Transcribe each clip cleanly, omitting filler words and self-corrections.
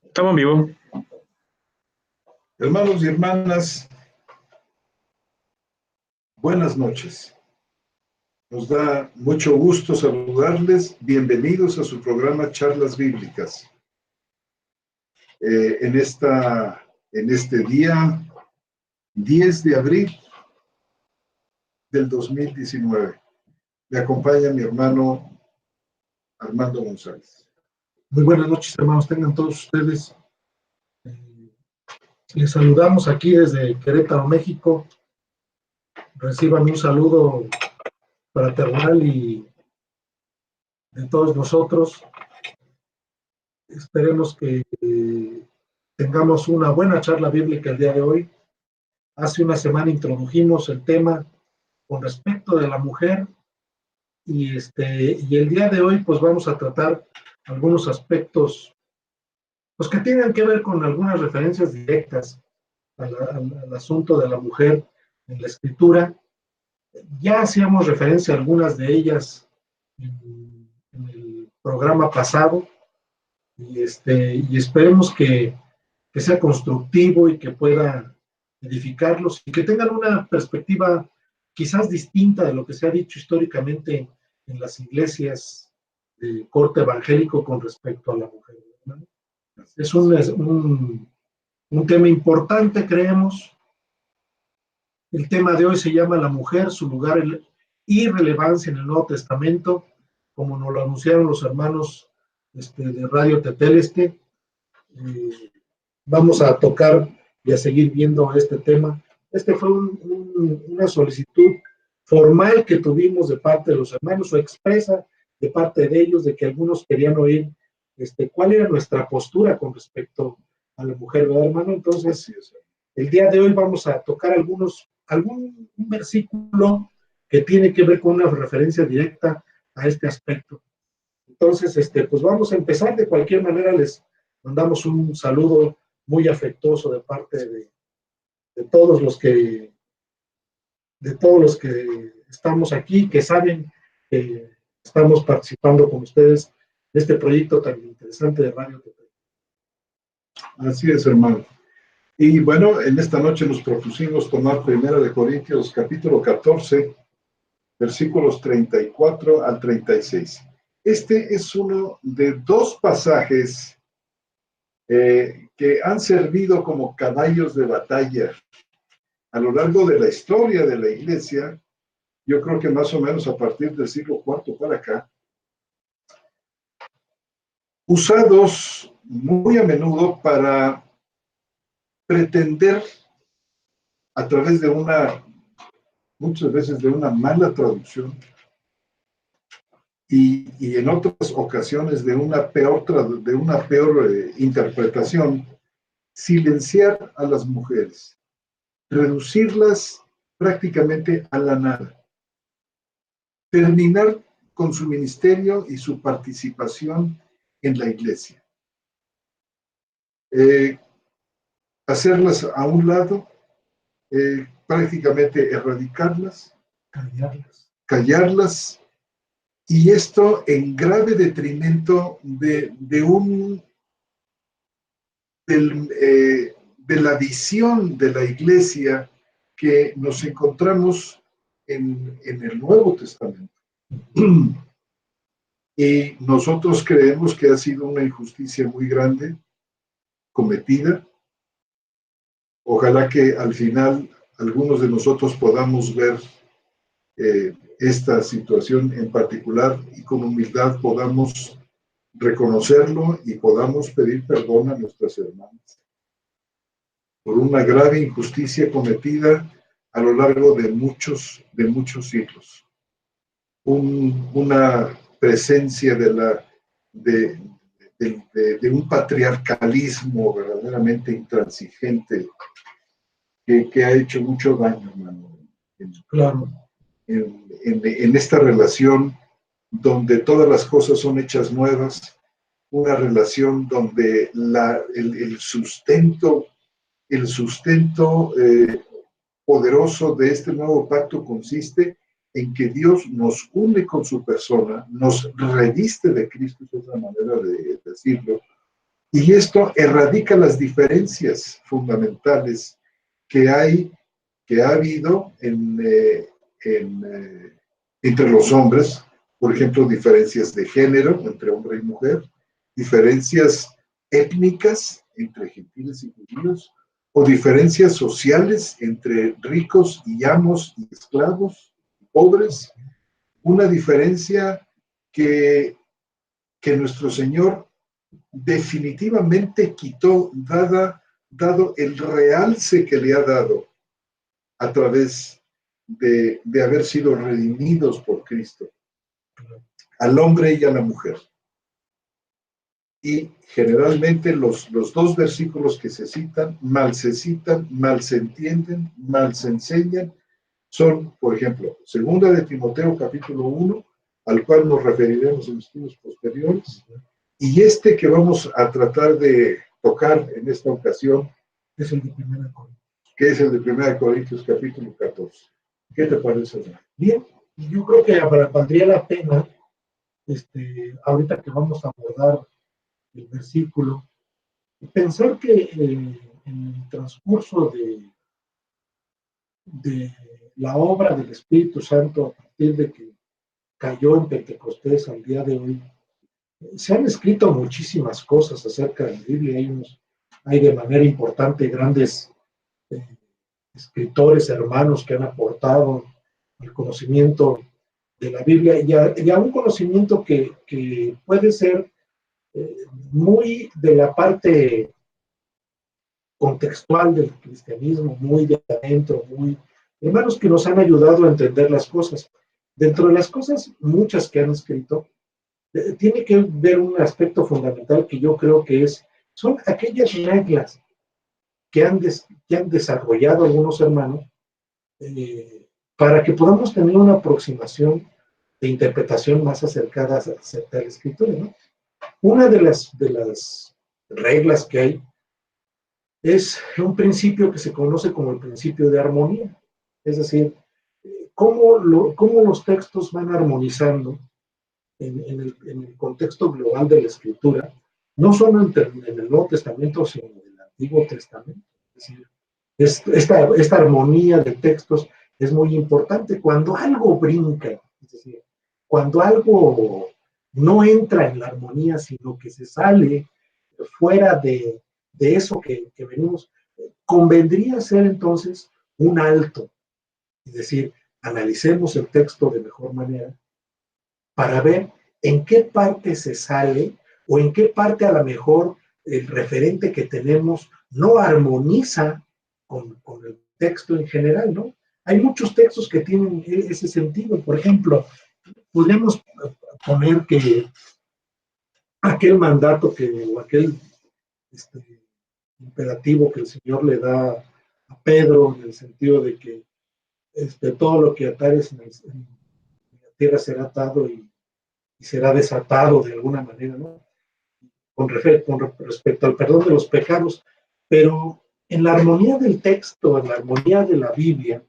Estamos en vivo. Hermanos y hermanas, buenas noches. Nos da mucho gusto saludarles. Bienvenidos a su programa Charlas Bíblicas. En este día 10 de abril del 2019. Me acompaña mi hermano Armando González. Muy buenas noches, hermanos, tengan todos ustedes. Les saludamos aquí desde Querétaro, México. Reciban un saludo fraternal y de todos nosotros. Esperemos que tengamos una buena charla bíblica el día de hoy. Hace una semana introdujimos el tema con respecto de la mujer y el día de hoy pues vamos a tratar algunos aspectos pues que tengan que ver con algunas referencias directas al asunto de la mujer en la Escritura. Ya hacíamos referencia a algunas de ellas en el programa pasado y esperemos que sea constructivo y que pueda edificarlos y que tengan una perspectiva quizás distinta de lo que se ha dicho históricamente en las iglesias de corte evangélico con respecto a la mujer, ¿no? Es un tema importante, creemos. El tema de hoy se llama La mujer, su lugar y relevancia en el Nuevo Testamento, como nos lo anunciaron los hermanos de Radio Teteleste. Vamos a tocar y a seguir viendo este tema. Fue una solicitud formal que tuvimos de parte de los hermanos, o expresa de parte de ellos, de que algunos querían oír cuál era nuestra postura con respecto a la mujer, ¿verdad, hermano? Entonces, el día de hoy vamos a tocar algún versículo que tiene que ver con una referencia directa a este aspecto. Entonces, pues vamos a empezar. De cualquier manera, les mandamos un saludo muy afectuoso de parte de todos los que estamos aquí, que saben que estamos participando con ustedes de este proyecto tan interesante de Radio TV. Así es, hermano. Y bueno, en esta noche nos propusimos tomar 1 Corintios capítulo 14, versículos 34 al 36. Este es uno de dos pasajes que han servido como caballos de batalla a lo largo de la historia de la iglesia. Yo creo que más o menos a partir del siglo IV para acá, usados muy a menudo para pretender, a través de muchas veces de una mala traducción, y en otras ocasiones de una peor interpretación, silenciar a las mujeres, reducirlas prácticamente a la nada, terminar con su ministerio y su participación en la iglesia, hacerlas a un lado, prácticamente erradicarlas, callarlas, y esto en grave detrimento de la visión de la iglesia que nos encontramos en el Nuevo Testamento. Y nosotros creemos que ha sido una injusticia muy grande cometida. Ojalá que al final algunos de nosotros podamos ver esta situación en particular y con humildad podamos reconocerlo y podamos pedir perdón a nuestras hermanas por una grave injusticia cometida a lo largo de muchos siglos. Una presencia de un patriarcalismo verdaderamente intransigente que ha hecho mucho daño, hermano. Claro. En esta relación donde todas las cosas son hechas nuevas, una relación donde el sustento poderoso de este nuevo pacto consiste en que Dios nos une con su persona, nos reviste de Cristo, es otra manera de decirlo, y esto erradica las diferencias fundamentales que ha habido entre los hombres, por ejemplo, diferencias de género entre hombre y mujer, diferencias étnicas entre gentiles y judíos, o diferencias sociales entre ricos y amos y esclavos, pobres, una diferencia que nuestro Señor definitivamente quitó, dado el realce que le ha dado a través de haber sido redimidos por Cristo, al hombre y a la mujer. Y generalmente los dos versículos que se citan, mal se entienden, mal se enseñan, son, por ejemplo, 2 de Timoteo capítulo 1, al cual nos referiremos en estudios posteriores, y este que vamos a tratar de tocar en esta ocasión, Es el de 1 Corintios. Que es el de 1 Corintios capítulo 14. ¿Qué te parece? Bien, yo creo que valdría la pena, ahorita que vamos a abordar el versículo, pensar que en el transcurso de la obra del Espíritu Santo, a partir de que cayó en Pentecostés al día de hoy, se han escrito muchísimas cosas acerca de la Biblia. Hay de manera importante grandes escritores, hermanos que han aportado el conocimiento de la Biblia y a un conocimiento que puede ser muy de la parte contextual del cristianismo, muy de adentro, hermanos que nos han ayudado a entender las cosas. Dentro de las cosas, muchas que han escrito, tiene que ver un aspecto fundamental que yo creo que son aquellas reglas que han desarrollado algunos hermanos para que podamos tener una aproximación de interpretación más acercada a la escritura, ¿no? Una de las reglas que hay es un principio que se conoce como el principio de armonía, es decir, cómo los textos van armonizando en el contexto global de la escritura, no solo en el Nuevo Testamento, sino en el Antiguo Testamento. Es decir, esta armonía de textos es muy importante. Cuando algo brinca, es decir, cuando algo no entra en la armonía, sino que se sale fuera de eso que venimos, convendría hacer entonces un alto, es decir, analicemos el texto de mejor manera para ver en qué parte se sale o en qué parte a lo mejor el referente que tenemos no armoniza con el texto en general, ¿no? Hay muchos textos que tienen ese sentido. Por ejemplo, podemos poner que aquel mandato o aquel imperativo que el Señor le da a Pedro, en el sentido de que todo lo que atares en la tierra será atado y será desatado de alguna manera, ¿no? Con respecto al perdón de los pecados, pero en la armonía del texto, en la armonía de la Biblia,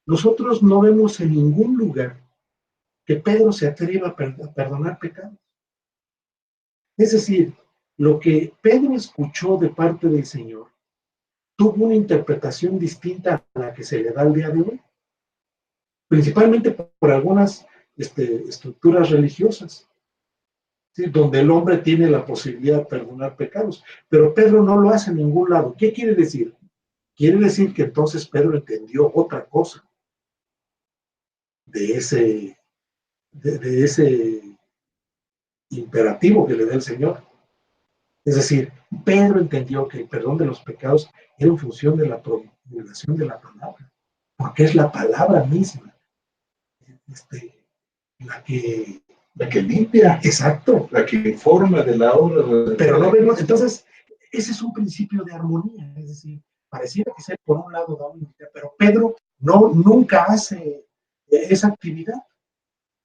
nosotros no vemos en ningún lugar que Pedro se atreva a perdonar pecados. Es decir, lo que Pedro escuchó de parte del Señor tuvo una interpretación distinta a la que se le da al día de hoy, principalmente por algunas estructuras religiosas, ¿sí? Donde el hombre tiene la posibilidad de perdonar pecados, pero Pedro no lo hace en ningún lado. ¿Qué quiere decir? Quiere decir que entonces Pedro entendió otra cosa de ese imperativo que le da el Señor. Es decir, Pedro entendió que el perdón de los pecados era en función de la promulgación de la palabra, porque es la palabra misma la que limpia, exacto, la que informa de la obra. Pero no vemos, entonces, ese es un principio de armonía, es decir, pareciera que ser por un lado da una idea, pero Pedro nunca hace esa actividad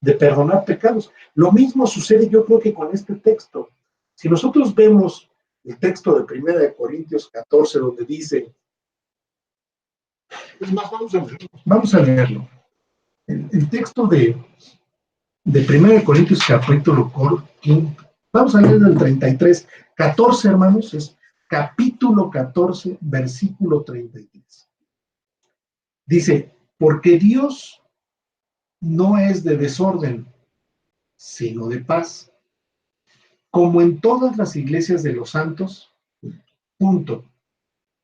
de perdonar pecados. Lo mismo sucede, yo creo, que con este texto. Si nosotros vemos el texto de 1 Corintios 14, donde dice, es más, vamos a leerlo. El texto de 1 Corintios capítulo 15, vamos a leer del 33, 14, hermanos, es capítulo 14, versículo 33. Dice, porque Dios no es de desorden, sino de paz, como en todas las iglesias de los santos, punto.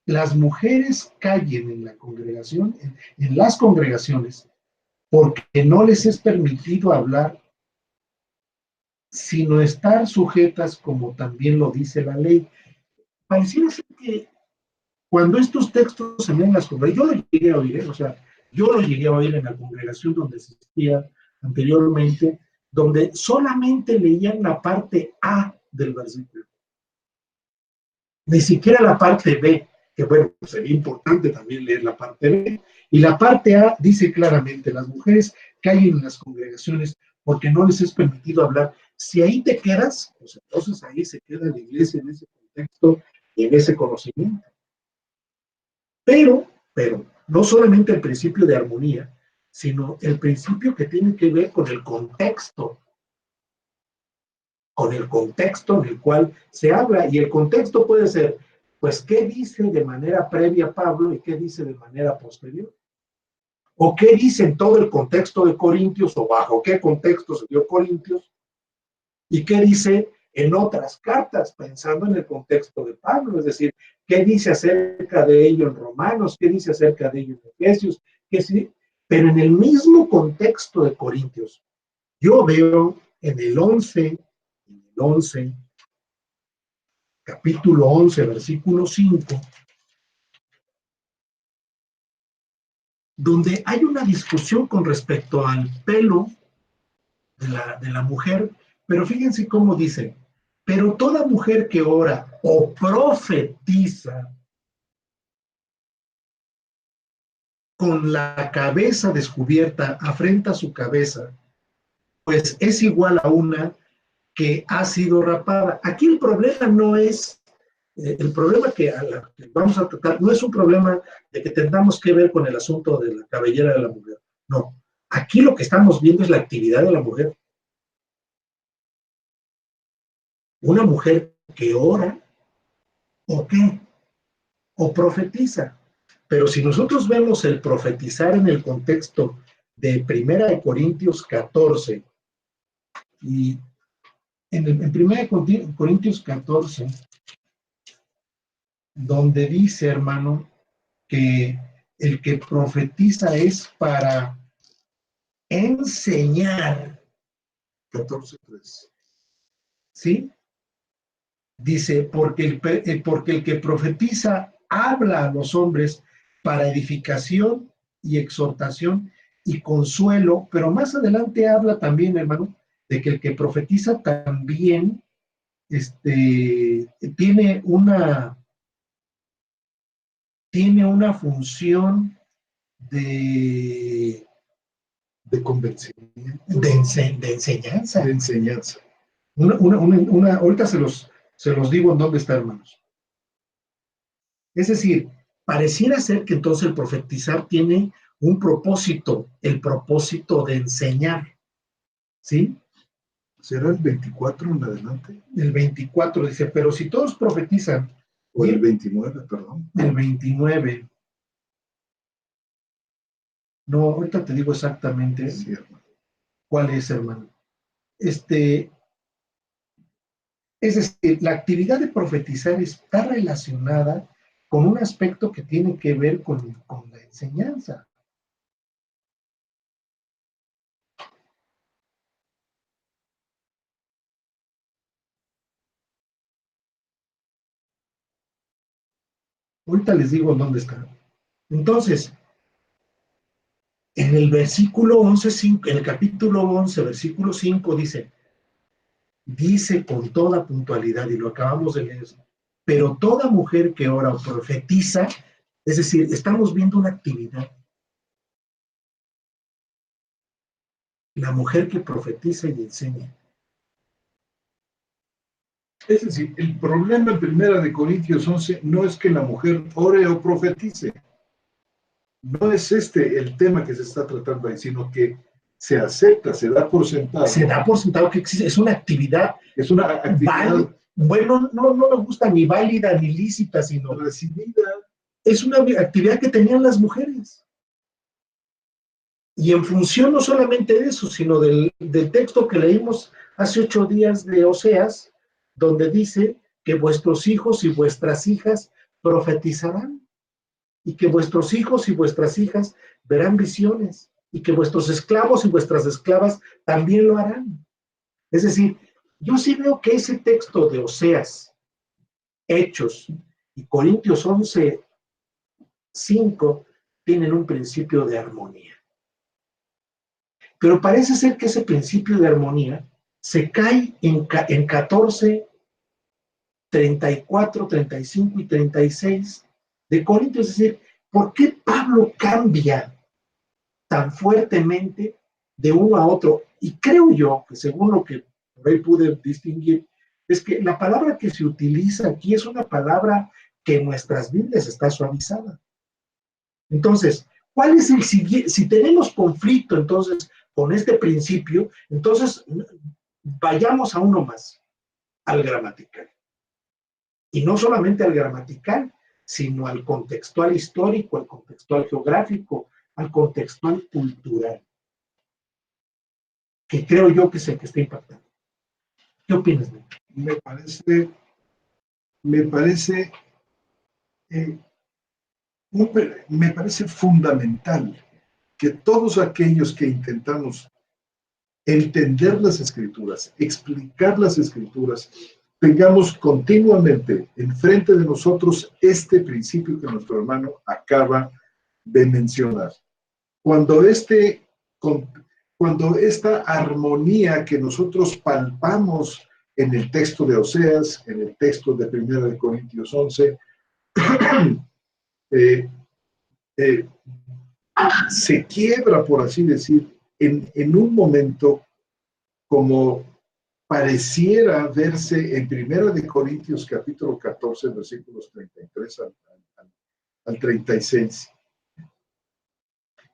Las mujeres callen en la congregación, en las congregaciones, porque no les es permitido hablar, sino estar sujetas como también lo dice la ley. Pareciera ser que cuando estos textos se leen en las congregaciones, yo lo llegué a oír, o sea, yo lo llegué a oír en la congregación donde existía anteriormente, donde solamente leían la parte A del versículo, ni siquiera la parte B, que bueno, sería importante también leer la parte B, y la parte A dice claramente, las mujeres callen en las congregaciones porque no les es permitido hablar. Si ahí te quedas, pues entonces ahí se queda la iglesia en ese contexto y en ese conocimiento. Pero, no solamente el principio de armonía, sino el principio que tiene que ver con el contexto en el cual se habla, y el contexto puede ser, pues, ¿qué dice de manera previa Pablo y qué dice de manera posterior? ¿O qué dice en todo el contexto de Corintios, o bajo qué contexto se dio Corintios? ¿Y qué dice en otras cartas, pensando en el contexto de Pablo? Es decir, ¿qué dice acerca de ello en Romanos? ¿Qué dice acerca de ello en Efesios? ¿Qué sí? Pero en el mismo contexto de Corintios, yo veo en el 11, capítulo 11, versículo 5, donde hay una discusión con respecto al pelo de la mujer, pero fíjense cómo dice, pero toda mujer que ora o profetiza con la cabeza descubierta, afrenta su cabeza, pues es igual a una que ha sido rapada. Aquí el problema no es, el problema que vamos a tratar, no es un problema de que tengamos que ver con el asunto de la cabellera de la mujer. No, aquí lo que estamos viendo es la actividad de la mujer. Una mujer que ora, ¿o qué? O profetiza. Pero si nosotros vemos el profetizar en el contexto de 1 Corintios 14, y en 1 Corintios 14, donde dice, hermano, que el que profetiza es para enseñar, 14:3, ¿sí? Dice, porque el que profetiza habla a los hombres para edificación y exhortación y consuelo, pero más adelante habla también, hermano, de que el que profetiza también tiene una función de convencimiento, de enseñanza. de enseñanza. Ahorita se los digo en dónde está, hermanos. Es decir, pareciera ser que entonces el profetizar tiene un propósito, el propósito de enseñar, ¿sí? ¿Será el 24 en adelante? El 24 dice, pero si todos profetizan. O el 29, perdón. El 29. No, ahorita te digo exactamente sí, cuál es, hermano. Es decir, la actividad de profetizar está relacionada con un aspecto que tiene que ver con la enseñanza. Ahorita les digo dónde está. Entonces, en el versículo 11, en el capítulo 11, versículo 5, dice con toda puntualidad, y lo acabamos de leer, pero toda mujer que ora o profetiza, es decir, estamos viendo una actividad. La mujer que profetiza y enseña. Es decir, el problema en 1 Corintios 11 no es que la mujer ore o profetice. no es este el tema que se está tratando ahí, sino que se acepta, se da por sentado. Se da por sentado que existe, es una actividad. Es una actividad. Bueno, no me gusta ni válida ni lícita, sino recibida. Es una actividad que tenían las mujeres. Y en función no solamente de eso, sino del texto que leímos hace 8 días de Oseas, donde dice que vuestros hijos y vuestras hijas profetizarán, y que vuestros hijos y vuestras hijas verán visiones, y que vuestros esclavos y vuestras esclavas también lo harán. Es decir, yo sí veo que ese texto de Oseas, Hechos y Corintios 11:5 tienen un principio de armonía. Pero parece ser que ese principio de armonía se cae en 14, 34, 35 y 36 de Corintios. Es decir, ¿por qué Pablo cambia tan fuertemente de uno a otro? Y creo yo que según lo que por ahí pude distinguir, es que la palabra que se utiliza aquí es una palabra que en nuestras Biblias está suavizada. Entonces, ¿cuál es el siguiente? Si tenemos conflicto entonces con este principio, entonces vayamos a uno más, al gramatical. Y no solamente al gramatical, sino al contextual histórico, al contextual geográfico, al contextual cultural, que creo yo que es el que está impactando. ¿Qué opinas, Nick? Me parece fundamental que todos aquellos que intentamos entender las Escrituras, explicar las Escrituras, tengamos continuamente enfrente de nosotros este principio que nuestro hermano acaba de mencionar. Cuando esta armonía que nosotros palpamos en el texto de Oseas, en el texto de 1 Corintios 11, se quiebra, por así decir, en un momento como pareciera verse en 1 Corintios capítulo 14, versículos 33 al 36.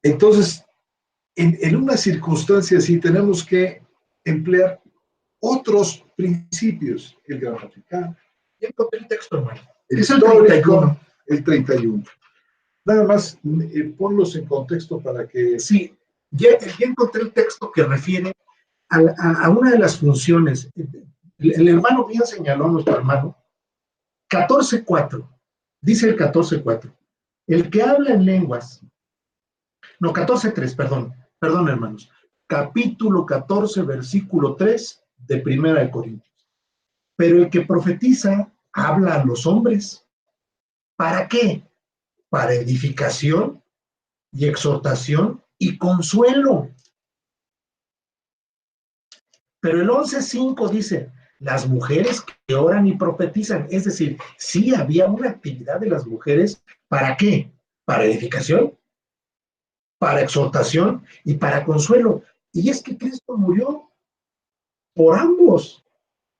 Entonces, en una circunstancia así tenemos que emplear otros principios, el gramatical. Ya encontré el texto, hermano. Es el 31. El 31. Nada más ponlos en contexto para que... Sí, ya encontré el texto que refiere a una de las funciones. El hermano bien señaló a nuestro hermano. 14:4. Dice el 14:4. El que habla en lenguas. No, 14:3, perdón, hermanos. Capítulo 14, versículo 3 de 1 Corintios. Pero el que profetiza habla a los hombres. ¿Para qué? Para edificación y exhortación y consuelo. Pero el 11:5 dice, las mujeres que oran y profetizan. Es decir, sí había una actividad de las mujeres. ¿Para qué? Para edificación, para exhortación y para consuelo. Y es que Cristo murió por ambos,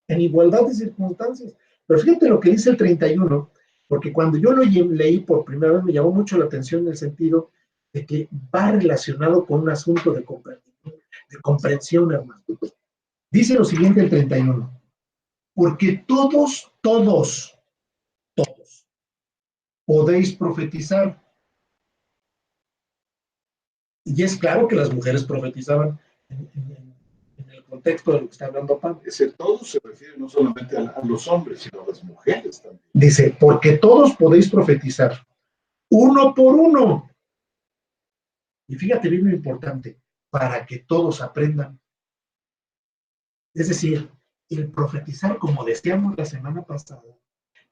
en igualdad de circunstancias. Pero fíjate lo que dice el 31, porque cuando yo lo leí por primera vez me llamó mucho la atención en el sentido de que va relacionado con un asunto de comprensión, hermano. Dice lo siguiente el 31, porque todos podéis profetizar. Y es claro que las mujeres profetizaban en el contexto de lo que está hablando Pablo. Ese todos se refiere no solamente a los hombres, sino a las mujeres también. Dice, porque todos podéis profetizar, uno por uno. Y fíjate bien lo importante, para que todos aprendan. Es decir, el profetizar, como decíamos la semana pasada,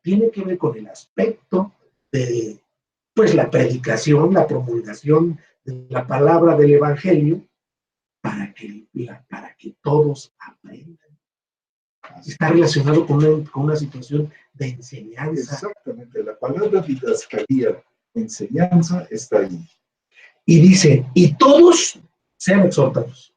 tiene que ver con el aspecto de, pues, la predicación, la promulgación de la palabra del Evangelio, para que todos aprendan. Está relacionado con una situación de enseñanza. Exactamente, la palabra didascalía, enseñanza, está ahí. Y dice, y todos sean exhortados.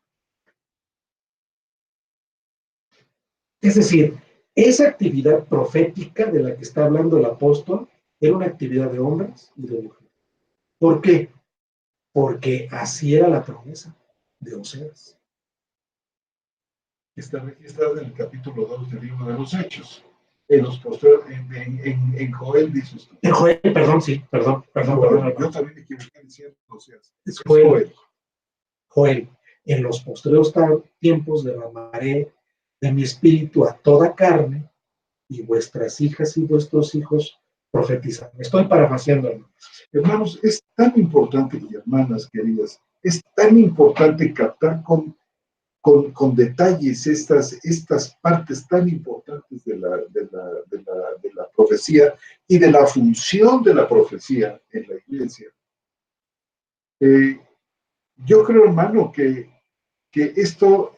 Es decir, esa actividad profética de la que está hablando el apóstol era una actividad de hombres y de mujeres. ¿Por qué? porque así era la promesa de Oseas. Está registrado en el capítulo 2 del libro de los Hechos. En los postreros, en Joel dices tú. En Joel, perdón, sí, perdón. Yo también me equivoqué diciendo Oseas. Es Joel. Joel, en los postreros tiempos derramaré de mi espíritu a toda carne, y vuestras hijas y vuestros hijos profetizarán. Estoy parafraseando, hermanos. Hermanos, es tan importante, y hermanas queridas, es tan importante captar con detalles estas partes tan importantes de la profecía y de la función de la profecía en la iglesia. Yo creo, hermano, que esto,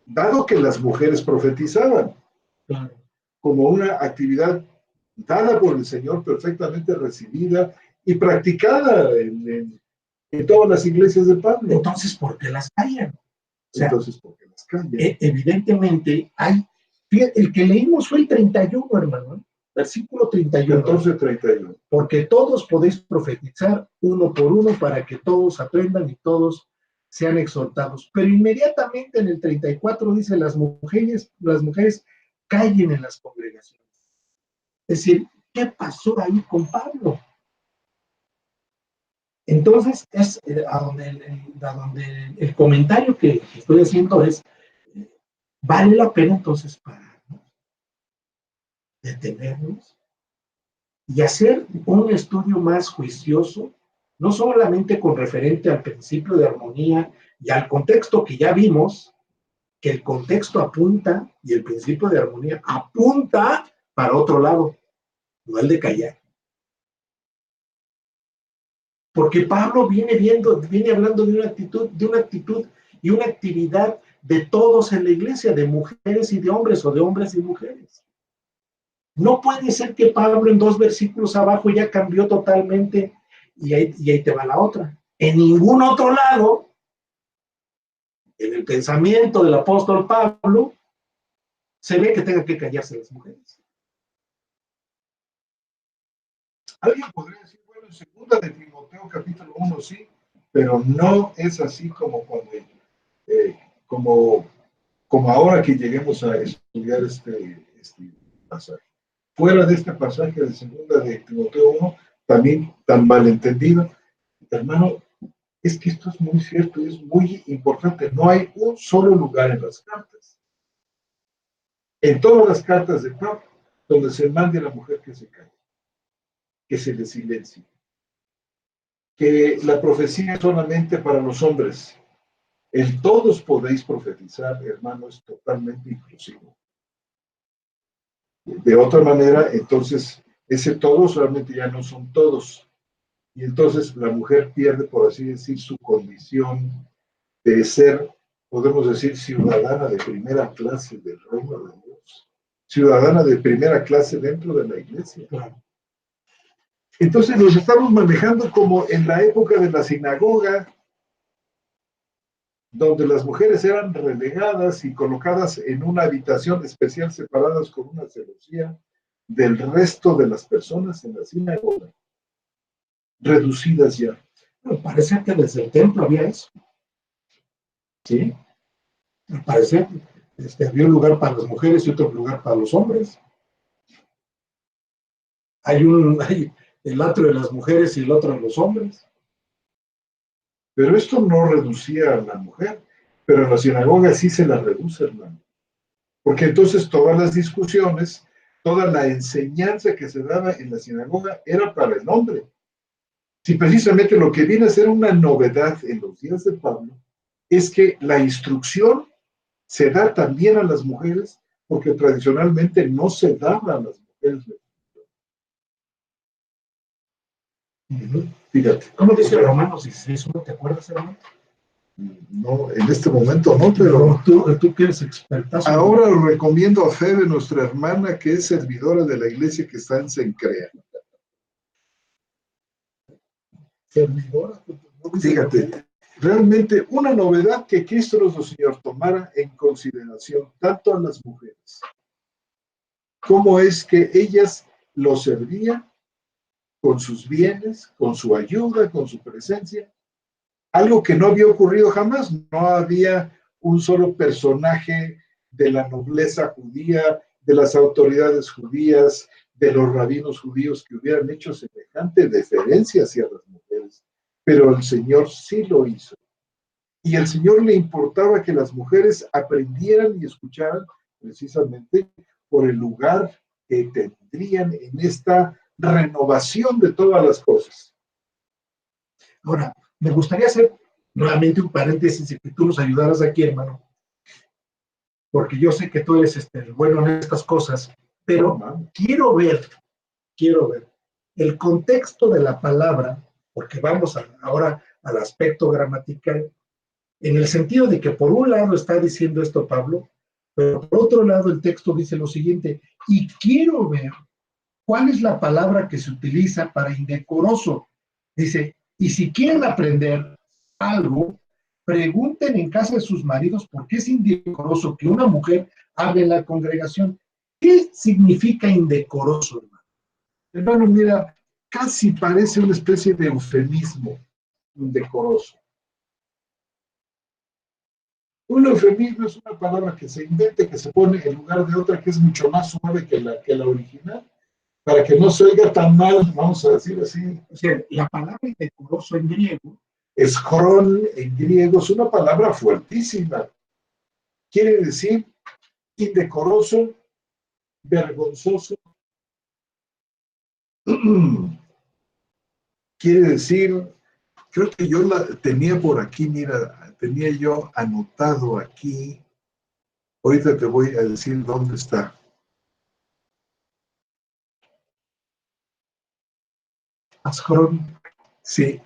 dado que las mujeres profetizaban, Claro, como una actividad dada por el Señor, perfectamente recibida y practicada en todas las iglesias de Pablo. entonces, ¿por qué las callan? O sea, Entonces, ¿por qué las callan? Evidentemente hay, fíjate, el que leímos fue el 31, hermano, versículo 31. 14:31. Porque todos podéis profetizar uno por uno para que todos aprendan y todos sean exhortados. Pero inmediatamente en el 34 dice las mujeres callen en las congregaciones. Es decir, ¿qué pasó ahí con Pablo? Entonces, es a donde el comentario que estoy haciendo es, ¿vale la pena entonces pararnos, detenernos y hacer un estudio más juicioso, no solamente con referente al principio de armonía y al contexto que ya vimos, que el contexto apunta y el principio de armonía apunta para otro lado, no el de callar? Porque Pablo viene hablando de una actitud y una actividad de todos en la iglesia, de mujeres y de hombres, o de hombres y mujeres. No puede ser que Pablo en 2 versículos abajo ya cambió totalmente y ahí te va la otra. En ningún otro lado, en el pensamiento del apóstol Pablo, se ve que tengan que callarse las mujeres. Alguien podría decir, bueno, en segunda de Timoteo capítulo 1 sí, pero no es así como cuando, como ahora que lleguemos a estudiar este pasaje. Fuera de este pasaje de segunda de Timoteo 1, también tan malentendido, hermano, es que esto es muy cierto, es muy importante. No hay un solo lugar en las cartas, en todas las cartas de Pablo, donde se mande a la mujer que se calle, que se le silencie, que la profecía es solamente para los hombres. El todos podéis profetizar, hermano, es totalmente inclusivo. De otra manera, entonces, ese todos realmente ya no son todos. Y entonces la mujer pierde, por así decir, su condición de ser, podemos decir, ciudadana de primera clase del reino de Dios, ciudadana de primera clase dentro de la iglesia. Entonces nos estamos manejando como en la época de la sinagoga, donde las mujeres eran relegadas y colocadas en una habitación especial, separadas con una celosía del resto de las personas en la sinagoga, reducidas ya. Me parece que desde el templo había eso. ¿Sí? Me parece que había un lugar para las mujeres y otro lugar para los hombres. Hay el atrio de las mujeres y el otro de los hombres. Pero esto no reducía a la mujer, pero en la sinagoga sí se la reduce, hermano. Porque entonces todas las discusiones, toda la enseñanza que se daba en la sinagoga era para el hombre. Si precisamente lo que viene a ser una novedad en los días de Pablo es que la instrucción se da también a las mujeres, porque tradicionalmente no se daba a las mujeres. Fíjate. ¿Cómo dice Romanos 16:1? ¿Te acuerdas, hermano? No, en este momento no, pero tú que eres expertazo. Ahora recomiendo a Febe, nuestra hermana, que es servidora de la iglesia que está en Sencrea. Servidora. Fíjate, realmente una novedad que Cristo nuestro Señor tomara en consideración tanto a las mujeres, como es que ellas lo servían con sus bienes, con su ayuda, con su presencia, Algo que no había ocurrido jamás. No había un solo personaje de la nobleza judía, de las autoridades judías, de los rabinos judíos que hubieran hecho semejante deferencia hacia las mujeres. Pero el Señor sí lo hizo. Y al Señor le importaba que las mujeres aprendieran y escucharan precisamente por el lugar que tendrían en esta renovación de todas las cosas. Ahora, me gustaría hacer nuevamente un paréntesis y que tú nos ayudaras aquí, hermano, porque yo sé que tú eres bueno en estas cosas, pero quiero ver el contexto de la palabra, porque vamos ahora al aspecto gramatical, en el sentido de que por un lado está diciendo esto Pablo, pero por otro lado el texto dice lo siguiente, y quiero ver cuál es la palabra que se utiliza para indecoroso. Dice, y si quieren aprender algo, pregunten en casa de sus maridos por qué es indecoroso que una mujer hable en la congregación. ¿Qué significa indecoroso, hermano? Hermano, mira, casi parece una especie de eufemismo, indecoroso. Un eufemismo es una palabra que se inventa, que se pone en lugar de otra que es mucho más suave que la original, para que no se oiga tan mal, vamos a decir así. O sea, la palabra indecoroso en griego, Eschrón en griego es una palabra fuertísima. Quiere decir indecoroso, vergonzoso. Quiere decir, creo que yo la tenía por aquí, mira, tenía yo anotado aquí. Ahorita te voy a decir dónde está. ascrón. Sí.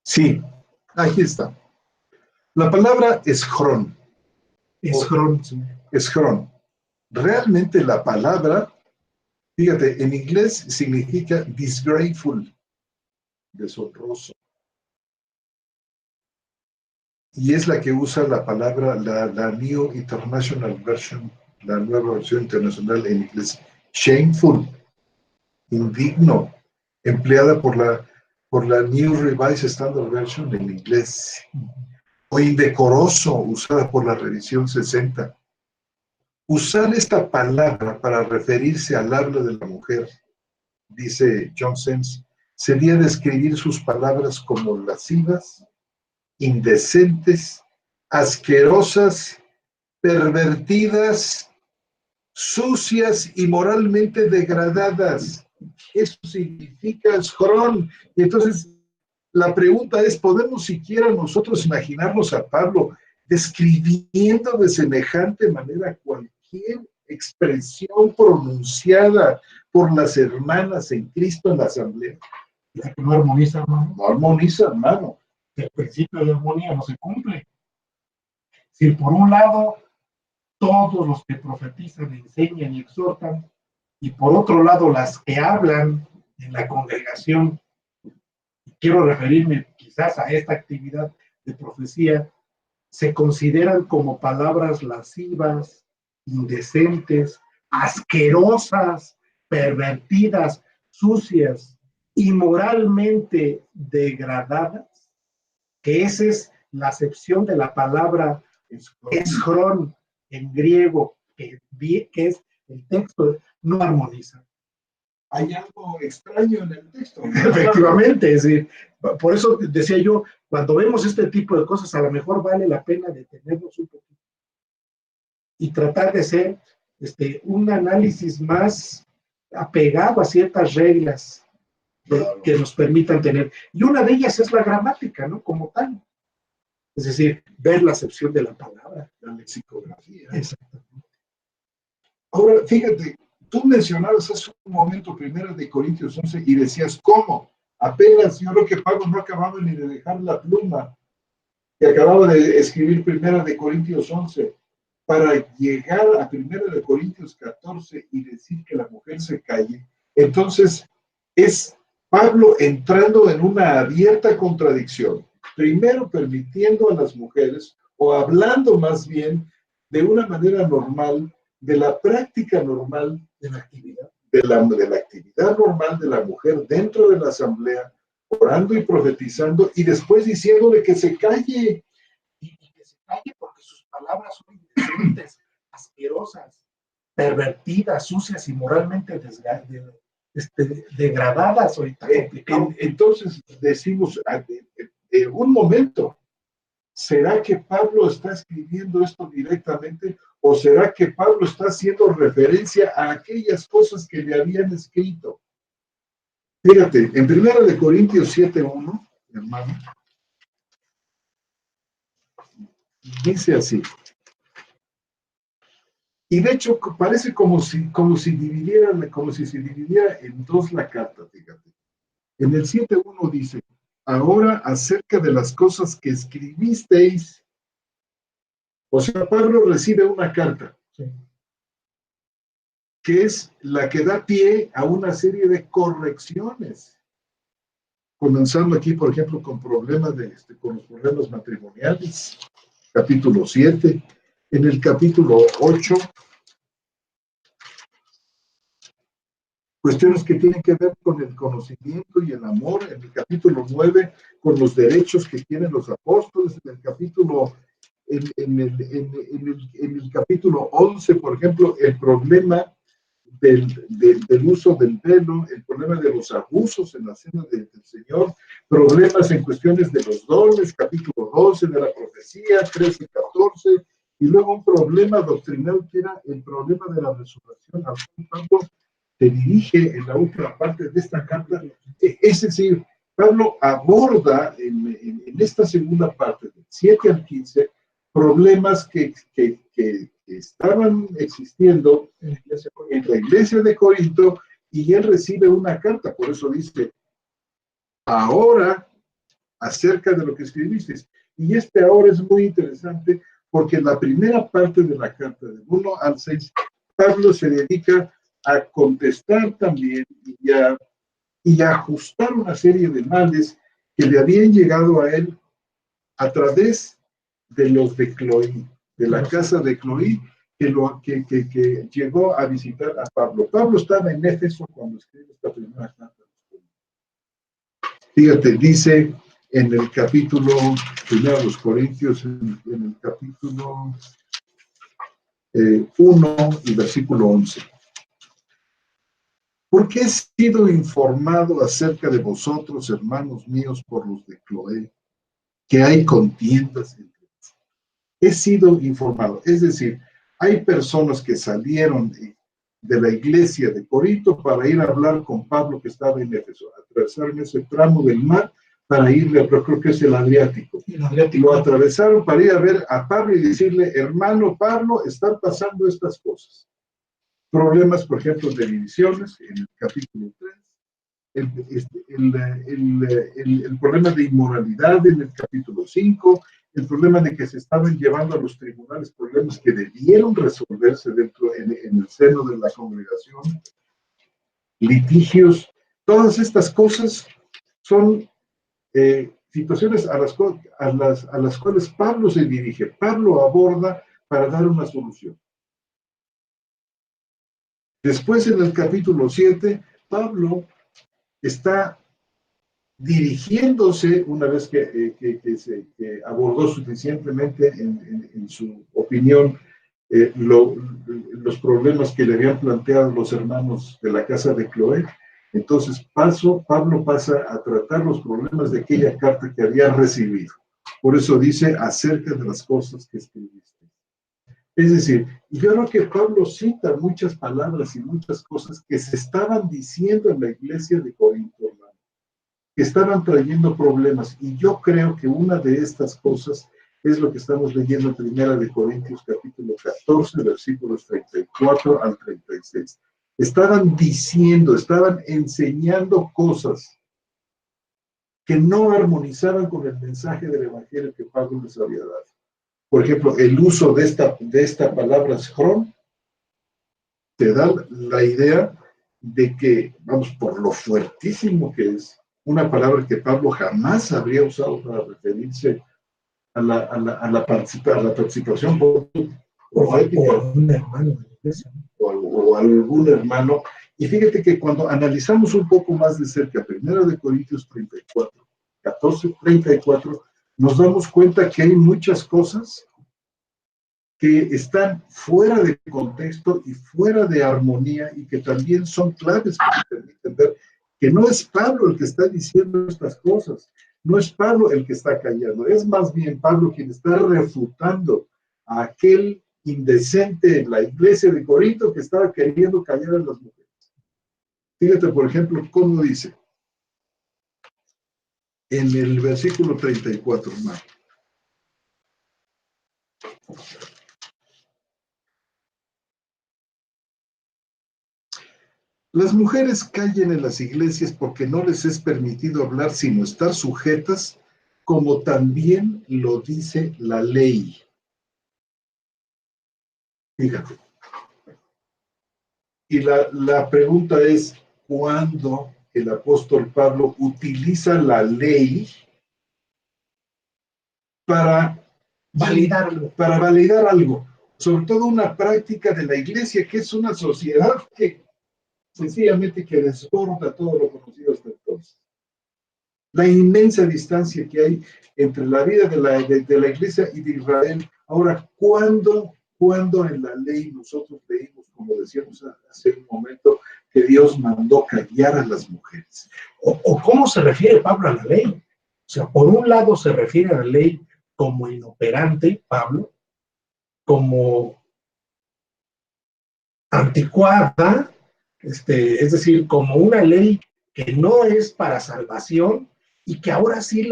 Sí, aquí está. La palabra eschrón. Escrón. Eschrón. Realmente la palabra, fíjate, en inglés significa disgraceful, deshonroso. Y es la que usa la palabra, la New International Version, la nueva versión internacional en inglés. Shameful, indigno, empleada por la New Revised Standard Version en inglés. O indecoroso, usada por la revisión 60. Usar esta palabra para referirse al habla de la mujer, dice John Sens, sería describir sus palabras como lascivas, indecentes, asquerosas, pervertidas, sucias y moralmente degradadas. Eso significa escrón. Y entonces la pregunta es, ¿podemos siquiera nosotros imaginarnos a Pablo describiendo de semejante manera cualquier expresión pronunciada por las hermanas en Cristo en la asamblea? La que no armoniza, hermano. No armoniza, hermano. El principio de armonía no se cumple. Si por un lado todos los que profetizan, enseñan y exhortan, y por otro lado las que hablan en la congregación, quiero referirme quizás a esta actividad de profecía, se consideran como palabras lascivas, indecentes, asquerosas, pervertidas, sucias, inmoralmente degradadas, que esa es la acepción de la palabra eschrón en griego, que es el texto, no armoniza. Hay algo extraño en el texto. Efectivamente, es decir, por eso decía yo, cuando vemos este tipo de cosas, a lo mejor vale la pena detenernos un poquito y tratar de hacer un análisis más apegado a ciertas reglas que nos permitan tener. Y una de ellas es la gramática, ¿no? Como tal. Es decir, ver la acepción de la palabra. La lexicografía. Exactamente. Ahora, fíjate, tú mencionabas hace un momento 1 Corintios 11 y decías, ¿cómo? Apenas yo creo que Pablo no acababa ni de dejar la pluma, que acababa de escribir 1 Corintios 11, para llegar a 1 Corintios 14 y decir que la mujer se calle. Entonces, es Pablo entrando en una abierta contradicción. Primero, permitiendo a las mujeres o hablando más bien de una manera normal, de la práctica normal de la actividad. de la actividad normal de la mujer dentro de la asamblea, orando y profetizando, y después diciéndole que se calle. Y que se calle porque sus palabras son indecentes, asquerosas, pervertidas, sucias y moralmente degradadas. Entonces decimos, un momento, ¿será que Pablo está escribiendo esto directamente o será que Pablo está haciendo referencia a aquellas cosas que le habían escrito? Fíjate, en 1 Corintios 7:1, hermano, dice así. Y de hecho parece como si se dividiera en dos la carta, fíjate. En el 7:1 dice, ahora acerca de las cosas que escribisteis. O sea, Pablo recibe una carta, Sí. que es la que da pie a una serie de correcciones. Comenzando aquí, por ejemplo, con con los problemas matrimoniales, capítulo 7. En el capítulo 8, cuestiones que tienen que ver con el conocimiento y el amor. En el capítulo 9, con los derechos que tienen los apóstoles. En el capítulo, en el capítulo 11, por ejemplo, el problema del uso del velo, el problema de los abusos en la cena del Señor, problemas en cuestiones de los dones, capítulo 12 de la profecía, 13 y 14, y luego un problema doctrinal que era el problema de la resurrección, al cual Pablo se dirige en la última parte de esta carta. Es decir, Pablo aborda en esta segunda parte, del 7 al 15, problemas que estaban existiendo en la iglesia de Corinto, y él recibe una carta. Por eso dice, ahora, acerca de lo que escribiste. Y ahora es muy interesante, porque en la primera parte de la carta, del 1 al 6, Pablo se dedica a contestar también y a ajustar una serie de males que le habían llegado a él a través de los de Cloí, de la casa de Cloí, que llegó a visitar a Pablo. Pablo estaba en Éfeso cuando escribe esta primera carta. Fíjate, dice en el capítulo, primero de los Corintios, en el capítulo 1 y versículo 11. Porque he sido informado acerca de vosotros, hermanos míos, por los de Cloé, que hay contiendas entre vosotros. He sido informado, es decir, hay personas que salieron de la iglesia de Corinto para ir a hablar con Pablo, que estaba en Éfeso, atravesaron ese tramo del mar para irle, pero creo que es el Adriático. Lo atravesaron para ir a ver a Pablo y decirle, hermano Pablo, están pasando estas cosas. Problemas, por ejemplo, de divisiones, en el capítulo 3, el problema de inmoralidad en el capítulo 5, el problema de que se estaban llevando a los tribunales problemas que debieron resolverse en el seno de la congregación, litigios. Todas estas cosas son situaciones a las cuales Pablo se dirige, Pablo aborda para dar una solución. Después, en el capítulo 7, Pablo está dirigiéndose, una vez que abordó suficientemente en su opinión los problemas que le habían planteado los hermanos de la casa de Cloé. Entonces Pablo pasa a tratar los problemas de aquella carta que había recibido. Por eso dice, acerca de las cosas que escribiste. Es decir, yo creo que Pablo cita muchas palabras y muchas cosas que se estaban diciendo en la iglesia de Corinto, hermano, que estaban trayendo problemas. Y yo creo que una de estas cosas es lo que estamos leyendo en 1 Corintios capítulo 14, versículos 34 al 36. Estaban diciendo, estaban enseñando cosas que no armonizaban con el mensaje del evangelio que Pablo les había dado. Por ejemplo, el uso de esta palabra schron te da la idea de que, vamos, por lo fuertísimo que es, una palabra que Pablo jamás habría usado para referirse a la participación o un hermano de la iglesia, o algún hermano. Y fíjate que cuando analizamos un poco más de cerca, 1 Corintios 34, 14, 34, nos damos cuenta que hay muchas cosas que están fuera de contexto y fuera de armonía y que también son claves que nos permiten ver que no es Pablo el que está diciendo estas cosas, no es Pablo el que está callando, es más bien Pablo quien está refutando a aquel indecente en la iglesia de Corinto que estaba queriendo callar a las mujeres. Fíjate, por ejemplo, cómo dice en el versículo 34, hermano. Las mujeres callen en las iglesias porque no les es permitido hablar sino estar sujetas, como también lo dice la ley. Fíjate. Y la pregunta es, ¿cuándo el apóstol Pablo utiliza la ley para validar algo? Sobre todo una práctica de la iglesia, que es una sociedad que sencillamente que desborda todo lo conocido hasta entonces. La inmensa distancia que hay entre la vida de la iglesia y de Israel. Ahora, ¿cuándo en la ley nosotros leímos, como decíamos hace un momento, que Dios mandó callar a las mujeres? ¿O cómo se refiere Pablo a la ley? O sea, por un lado se refiere a la ley como inoperante, Pablo, como anticuada, es decir, como una ley que no es para salvación y que ahora sí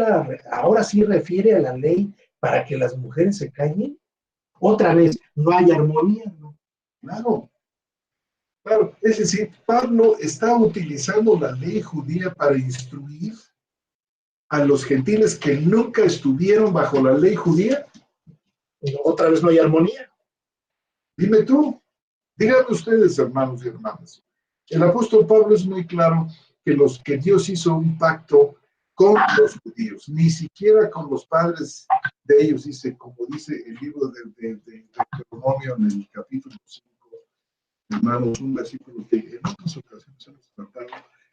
refiere a la ley para que las mujeres se callen. Otra vez, no hay armonía, ¿no? Claro, es decir, Pablo está utilizando la ley judía para instruir a los gentiles que nunca estuvieron bajo la ley judía. Otra vez no hay armonía. Dime tú, díganme ustedes, hermanos y hermanas. El apóstol Pablo es muy claro que Dios hizo un pacto con los judíos, ni siquiera con los padres de ellos, como dice el libro de Deuteronomio en el capítulo 5, hermanos, un versículo que en otras ocasiones hemos tratado,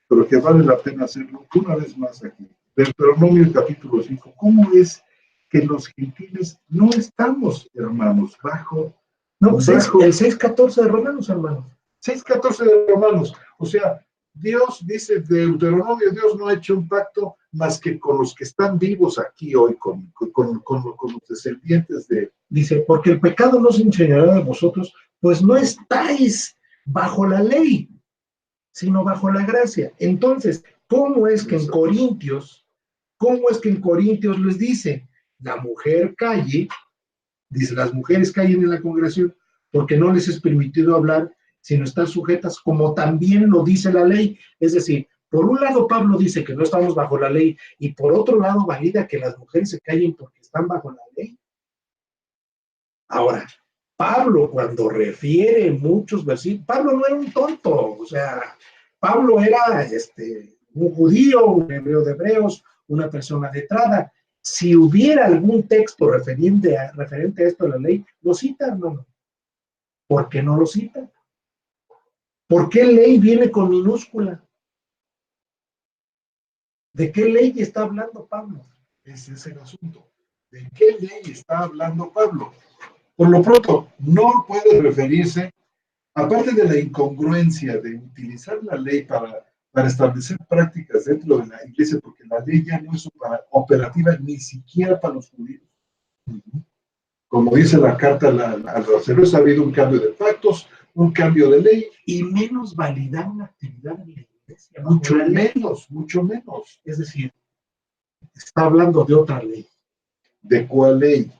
pero que vale la pena hacerlo una vez más aquí. Deuteronomio capítulo 5, ¿cómo es que los gentiles no estamos, hermanos, bajo? No, el 6.14 de Romanos, hermanos. 6.14 de Romanos. O sea, Dios dice de Deuteronomio, Dios no ha hecho un pacto más que con los que están vivos aquí hoy, con los descendientes de... Dice, porque el pecado no se enseñará de vosotros, pues no estáis bajo la ley, sino bajo la gracia. Entonces, ¿cómo es que en Corintios les dice, la mujer calle, dice, las mujeres callen en la congregación, porque no les es permitido hablar, sino estar sujetas, como también lo dice la ley? Es decir, por un lado Pablo dice que no estamos bajo la ley, y por otro lado valida que las mujeres se callen porque están bajo la ley. Ahora, Pablo, cuando refiere muchos versículos, Pablo no era un tonto, o sea, Pablo era un judío, un hebreo de hebreos, una persona letrada. Si hubiera algún texto referente a esto de la ley, lo cita, hermano. ¿Por qué no lo cita? ¿Por qué ley viene con minúscula? ¿De qué ley está hablando Pablo? Ese es el asunto. ¿De qué ley está hablando Pablo? Por lo pronto, no puede referirse, aparte de la incongruencia de utilizar la ley para establecer prácticas dentro de la iglesia, porque la ley ya no es operativa ni siquiera para los judíos. Como dice la carta a los hebreos, ha habido un cambio de pactos, un cambio de ley. Y menos validar una actividad de la iglesia. Mucho menos. Es decir, está hablando de otra ley. ¿De cuál ley?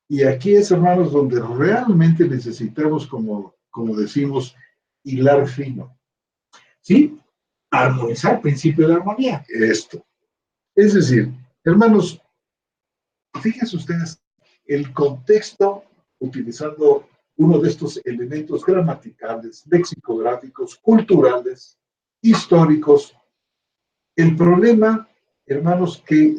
Y aquí es, hermanos, donde realmente necesitamos, como decimos, hilar fino. ¿Sí? Armonizar, principio de armonía. Esto. Es decir, hermanos, fíjense ustedes, el contexto, utilizando uno de estos elementos gramaticales, lexicográficos, culturales, históricos, el problema hermanos, que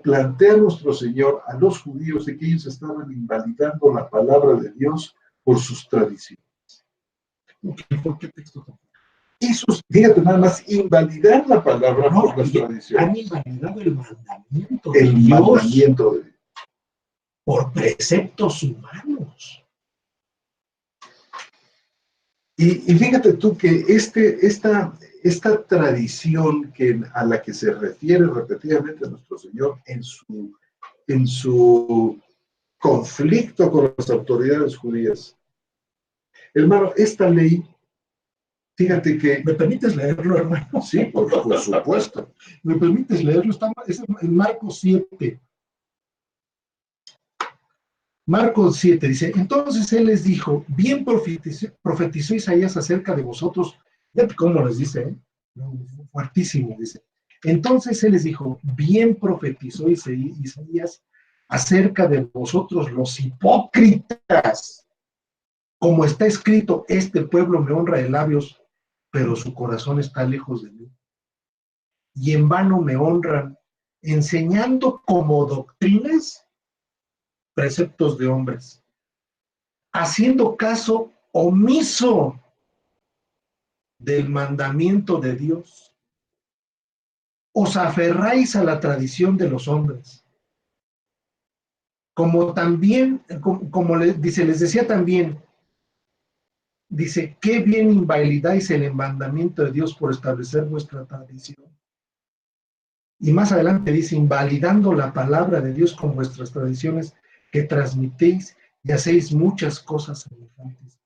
plantea nuestro Señor a los judíos de que ellos estaban invalidando la palabra de Dios por sus tradiciones. ¿Por qué texto? Eso, fíjate nada más, invalidar la palabra No, por las tradiciones. han invalidado el mandamiento El de Dios mandamiento de Dios. por preceptos humanos. Y fíjate tú que esta tradición a la que se refiere repetidamente nuestro Señor en su conflicto con las autoridades judías, hermano, esta ley, fíjate que... ¿Me permites leerlo, hermano? Sí, por supuesto. ¿Me permites leerlo? Es en Marcos 7. Marcos 7 dice, entonces él les dijo, bien profetizó Isaías acerca de vosotros. Fíjate cómo les dice, ¿eh? Fuertísimo, dice. Entonces él les dijo, bien profetizó Isaías acerca de vosotros los hipócritas. Como está escrito, este pueblo me honra de labios, pero su corazón está lejos de mí. Y en vano me honran, enseñando como doctrinas preceptos de hombres, haciendo caso omiso del mandamiento de Dios. Os aferráis a la tradición de los hombres. Como también, como les decía también, dice, qué bien invalidáis el mandamiento de Dios por establecer vuestra tradición. Y más adelante dice, invalidando la palabra de Dios con vuestras tradiciones que transmitéis y hacéis muchas cosas semejantes.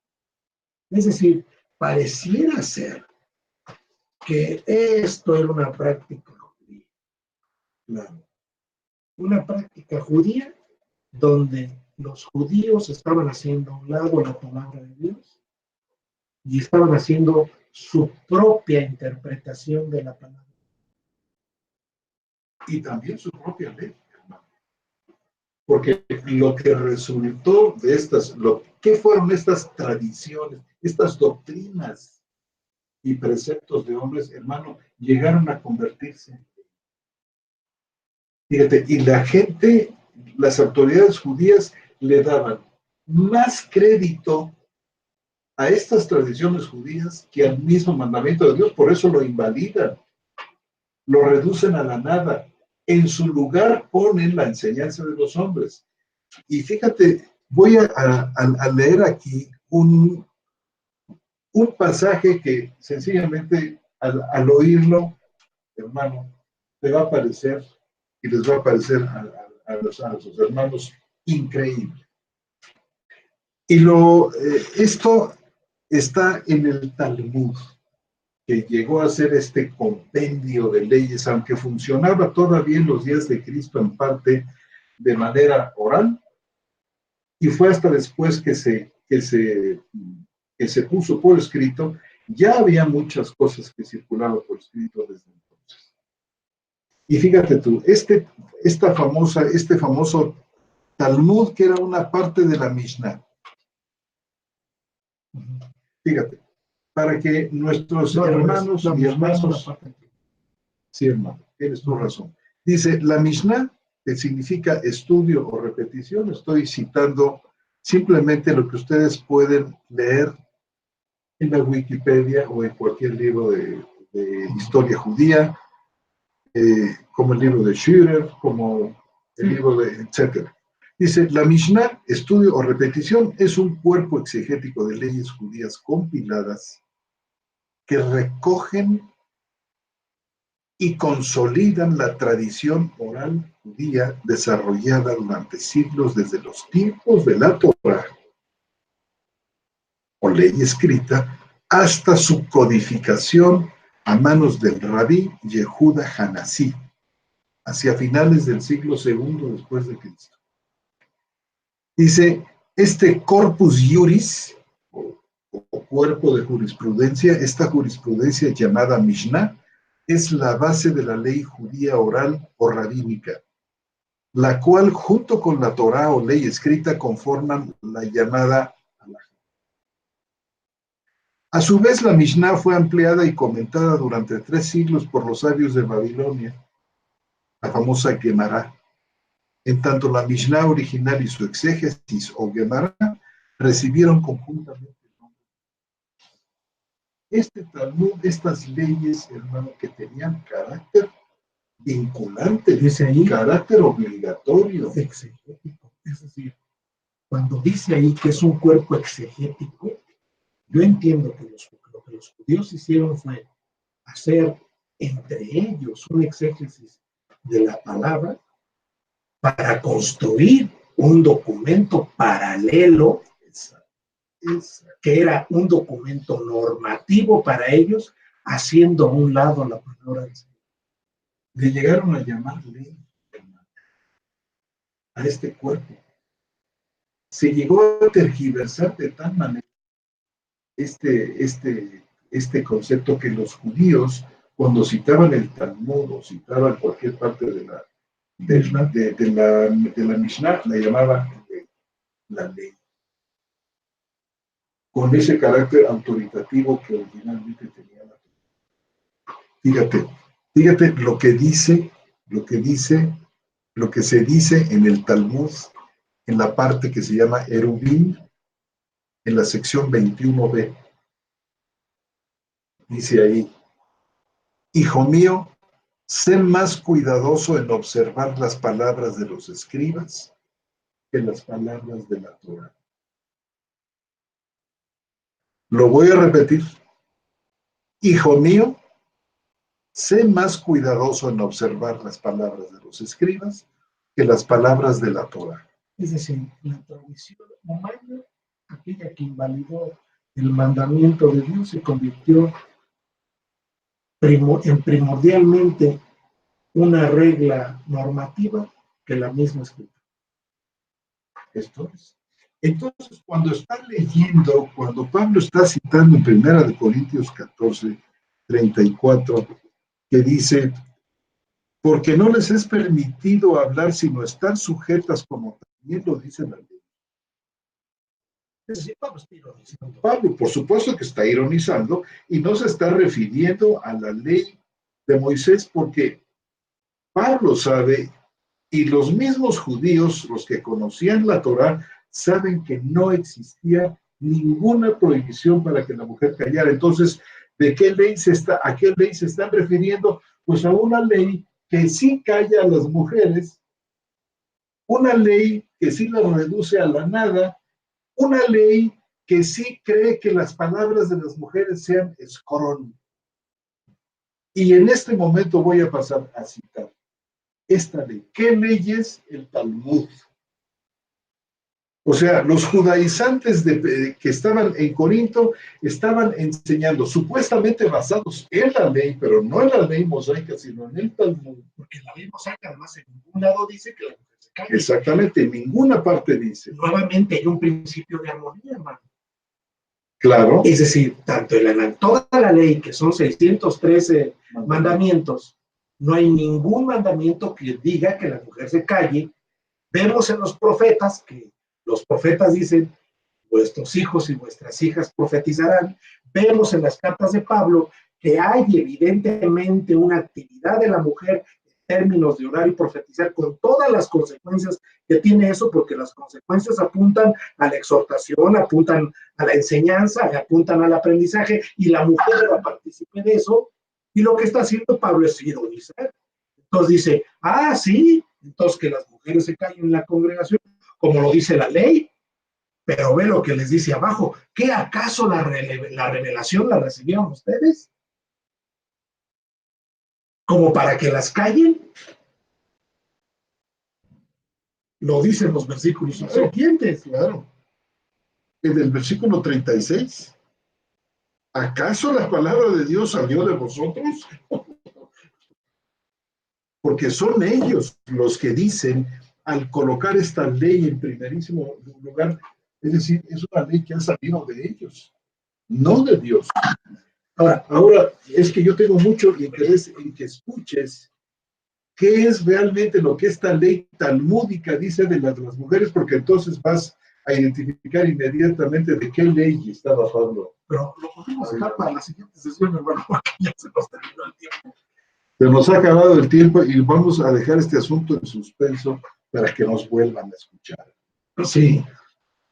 Es decir, pareciera ser que esto era una práctica judía. Claro. Una práctica judía donde los judíos estaban haciendo a un lado la palabra de Dios y estaban haciendo su propia interpretación de la palabra. Y también su propia ley, hermano. Porque lo que resultó de ¿qué fueron estas tradiciones, estas doctrinas y preceptos de hombres, hermano? Llegaron a convertirse. Fíjate, y la gente, las autoridades judías le daban más crédito a estas tradiciones judías que al mismo mandamiento de Dios, por eso lo invalidan, lo reducen a la nada. En su lugar ponen la enseñanza de los hombres. Y fíjate, voy a leer aquí un pasaje que sencillamente al oírlo, hermano, te va a parecer y les va a parecer a los hermanos increíble. Y esto está en el Talmud, que llegó a ser este compendio de leyes, aunque funcionaba todavía en los días de Cristo en parte de manera oral, y fue hasta después que se puso por escrito. Ya había muchas cosas que circulaban por escrito desde entonces. Y fíjate tú, este famoso Talmud, que era una parte de la Mishnah. Fíjate, para que nuestros hermanos y hermanos... Sí, hermano, tienes tu razón. Dice, la Mishnah, que significa estudio o repetición, estoy citando simplemente lo que ustedes pueden leer en la Wikipedia o en cualquier libro de historia judía, como el libro de Schürer, como el libro de etcétera. Dice, la Mishnah, estudio o repetición, es un cuerpo exegético de leyes judías compiladas que recogen y consolidan la tradición oral judía desarrollada durante siglos desde los tiempos de la Torá o ley escrita hasta su codificación a manos del rabí Yehuda Hanasí hacia finales del siglo II después de Cristo. Dice, este corpus iuris o cuerpo de jurisprudencia, esta jurisprudencia llamada Mishnah, es la base de la ley judía oral o rabínica, la cual junto con la Torá o ley escrita conforman la llamada halajá. A su vez, la Mishnah fue ampliada y comentada durante 3 siglos por los sabios de Babilonia, la famosa Gemara. En tanto la Mishnah original y su exégesis o Gemara recibieron conjuntamente el nombre. Este Talmud, estas leyes, hermano, que tenían carácter vinculante, Dice ahí, carácter obligatorio. exegético. Es decir, cuando dice ahí que es un cuerpo exegético, yo entiendo que lo que los judíos hicieron fue hacer entre ellos un exégesis de la palabra para construir un documento paralelo que era un documento normativo para ellos, haciendo a un lado la palabra del Señor. Le llegaron a llamar ley a este cuerpo. Se llegó a tergiversar de tal manera este concepto que los judíos, cuando citaban el Talmud o citaban cualquier parte de la Mishnah, la llamaban la ley, con ese carácter autoritativo que originalmente tenía la ley. Fíjate lo que se dice en el Talmud, en la parte que se llama Eruvin, en la sección 21b. Dice ahí: hijo mío, sé más cuidadoso en observar las palabras de los escribas que las palabras de la Torah. Lo voy a repetir. Hijo mío, sé más cuidadoso en observar las palabras de los escribas que las palabras de la Torah. Es decir, la tradición humana, aquella que invalidó el mandamiento de Dios, se convirtió en primordialmente una regla normativa que la misma escritura. Esto es. Entonces, cuando Pablo está citando en 1 Corintios 14, 34, que dice: porque no les es permitido hablar sino estar sujetas, como también lo dice la ley. Es decir, Pablo está ironizando. Pablo, por supuesto que está ironizando y no se está refiriendo a la ley de Moisés, porque Pablo sabe, y los mismos judíos, los que conocían la Torá, saben que no existía ninguna prohibición para que la mujer callara. Entonces, ¿a qué ley se están refiriendo? Pues a una ley que sí calla a las mujeres, una ley que sí las reduce a la nada, una ley que sí cree que las palabras de las mujeres sean escorón. Y en este momento voy a pasar a citar esta ley. ¿Qué ley es? El Talmud. O sea, los judaizantes que estaban en Corinto estaban enseñando, supuestamente basados en la ley, pero no en la ley mosaica, sino en el Talmud. Porque la ley mosaica, además, en ningún lado dice que la mujer se calle. Exactamente, en ninguna parte dice. Nuevamente hay un principio de armonía, hermano. Claro. Es decir, tanto en toda la ley, que son 613 mandamientos, no hay ningún mandamiento que diga que la mujer se calle. Vemos en los profetas que los profetas dicen: vuestros hijos y vuestras hijas profetizarán. Vemos en las cartas de Pablo que hay evidentemente una actividad de la mujer en términos de orar y profetizar, con todas las consecuencias que tiene eso, porque las consecuencias apuntan a la exhortación, apuntan a la enseñanza, apuntan al aprendizaje, y la mujer era partícipe de eso. Y lo que está haciendo Pablo es ironizar. Entonces dice: sí, entonces que las mujeres se callen en la congregación, como lo dice la ley. Pero ve lo que les dice abajo: ¿qué acaso la revelación la recibieron ustedes? ¿Como para que las callen? Lo dicen los versículos siguientes. Claro. En el versículo 36, ¿acaso la palabra de Dios salió de vosotros? Porque son ellos los que dicen, al colocar esta ley en primerísimo lugar, es decir, es una ley que ha salido de ellos, no de Dios. Ahora es que yo tengo mucho interés en que escuches qué es realmente lo que esta ley talmúdica dice de las mujeres, porque entonces vas a identificar inmediatamente de qué ley estaba hablando. Pero lo podemos dejar para la siguiente sesión, hermano, porque ya se nos terminó el tiempo. Se nos ha acabado el tiempo y vamos a dejar este asunto en suspenso para que nos vuelvan a escuchar. Sí.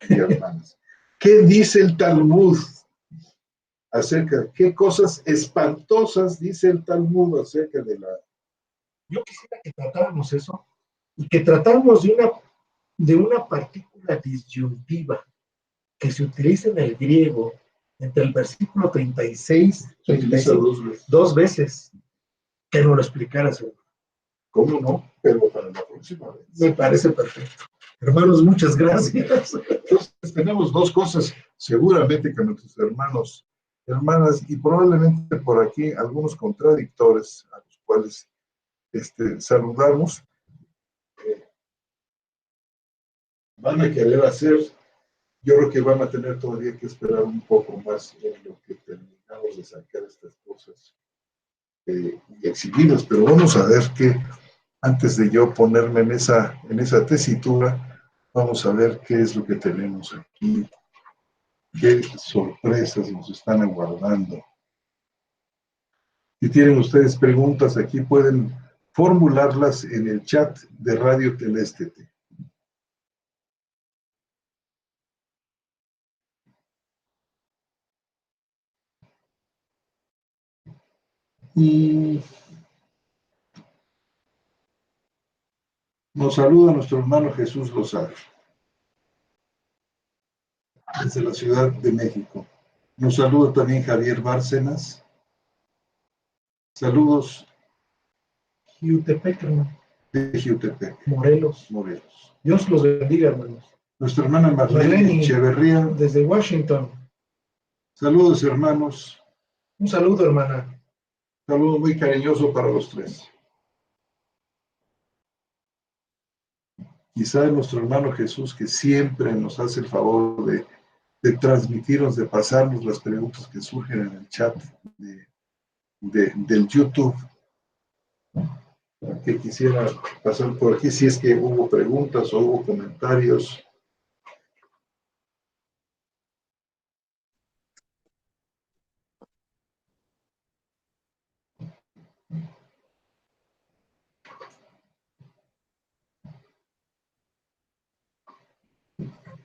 Y hermanas, ¿qué dice el Talmud acerca de qué cosas espantosas dice el Talmud acerca de la... Yo quisiera que tratáramos eso y que tratáramos de una partícula disyuntiva que se utiliza en el griego entre el versículo 36 Se utiliza 35, 2 veces. 2 veces, que nos lo explicaras. ¿Cómo no? Pero para la próxima vez. Me parece perfecto. Hermanos, muchas gracias. Entonces, tenemos 2 cosas, seguramente que nuestros hermanos, hermanas, y probablemente por aquí algunos contradictores a los cuales saludamos, van a querer hacer. Yo creo que van a tener todavía que esperar un poco más en lo que terminamos de sacar estas cosas y exhibirlas, pero vamos a ver que antes de yo ponerme en esa tesitura, vamos a ver qué es lo que tenemos aquí, qué sorpresas nos están aguardando. Si tienen ustedes preguntas aquí, pueden formularlas en el chat de Radio Telestete. Y nos saluda nuestro hermano Jesús Lozada, desde la Ciudad de México. Nos saluda también Javier Bárcenas. Saludos. Jiutepec, hermano. De Jiutepec. Morelos. Dios los bendiga, hermanos. Nuestra hermana Marlene Echeverría. Desde Washington. Saludos, hermanos. Un saludo, hermana. Saludo muy cariñoso para los 3. Quizá nuestro hermano Jesús, que siempre nos hace el favor de transmitirnos, de pasarnos las preguntas que surgen en el chat del YouTube, que quisiera pasar por aquí, si es que hubo preguntas o hubo comentarios.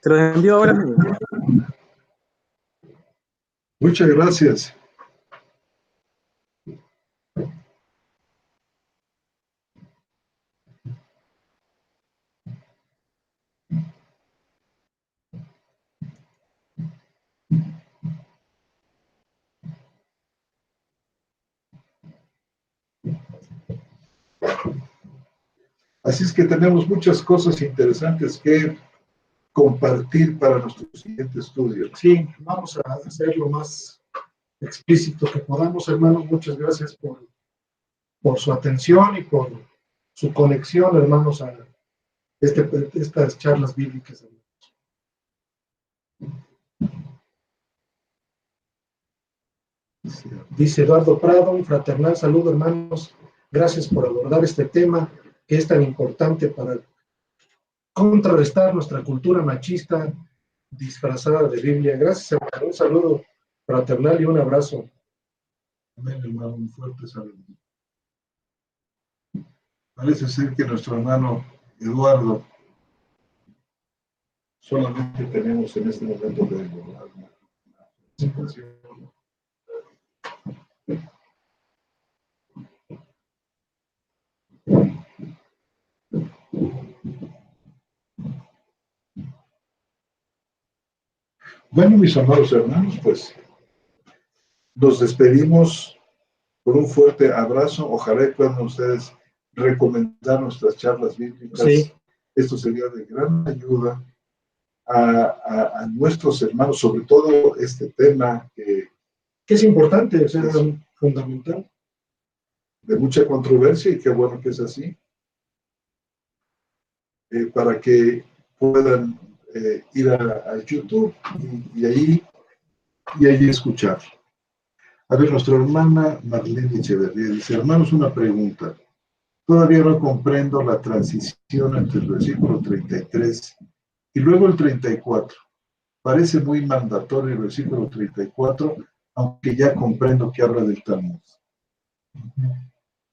Te lo envío ahora. Muchas gracias. Así es que tenemos muchas cosas interesantes que compartir para nuestro siguiente estudio. Sí, vamos a hacer lo más explícito que podamos, hermanos. Muchas gracias por su atención y por su conexión, hermanos, a estas charlas bíblicas. Dice Eduardo Prado, un fraternal saludo, hermanos. Gracias por abordar este tema que es tan importante para contrarrestar nuestra cultura machista disfrazada de Biblia. Gracias, hermano. Un saludo fraternal y un abrazo. Amén, hermano, un fuerte saludo. Parece ser que nuestro hermano Eduardo solamente tenemos en este momento de abordar una situación. Bueno, mis amados hermanos, pues nos despedimos con un fuerte abrazo. Ojalá puedan ustedes recomendar nuestras charlas bíblicas. Sí. Esto sería de gran ayuda a nuestros hermanos, sobre todo este tema que es importante, o sea, es fundamental. De mucha controversia, y qué bueno que es así, para que puedan ir a YouTube y ahí escuchar. A ver, nuestra hermana Marlene Echeverría dice: hermanos, una pregunta. Todavía no comprendo la transición entre el versículo 33 y luego el 34. Parece muy mandatorio el versículo 34, aunque ya comprendo que habla del Talmud.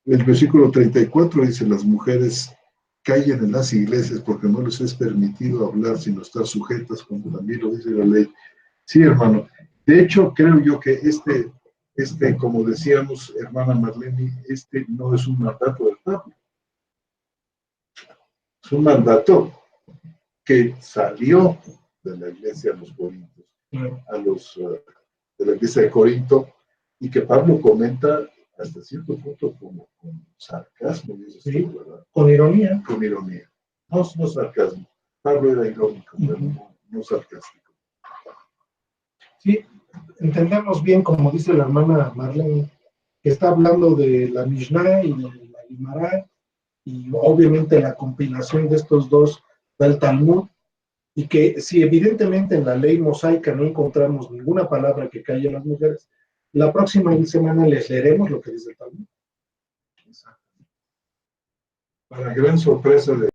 El versículo 34 dice, las mujeres callen en las iglesias porque no les es permitido hablar sino estar sujetas, como también lo dice la ley. Sí, hermano. De hecho, creo yo que como decíamos, hermana Marlene, no es un mandato del Papa. Es un mandato que salió de la iglesia de los Corintios, de la iglesia de Corinto, y que Pablo comenta hasta cierto punto con sarcasmo, sí, con ironía. Con ironía. No sarcasmo. Pablo era irónico, pero no sarcástico. Sí, entendemos bien, como dice la hermana Marlene, que está hablando de la Mishnah y de la Guimará, y obviamente la compilación de estos dos del Talmud, y que si evidentemente en la ley mosaica no encontramos ninguna palabra que calle a las mujeres, la próxima semana les leeremos lo que dice el Talmud. Para gran sorpresa de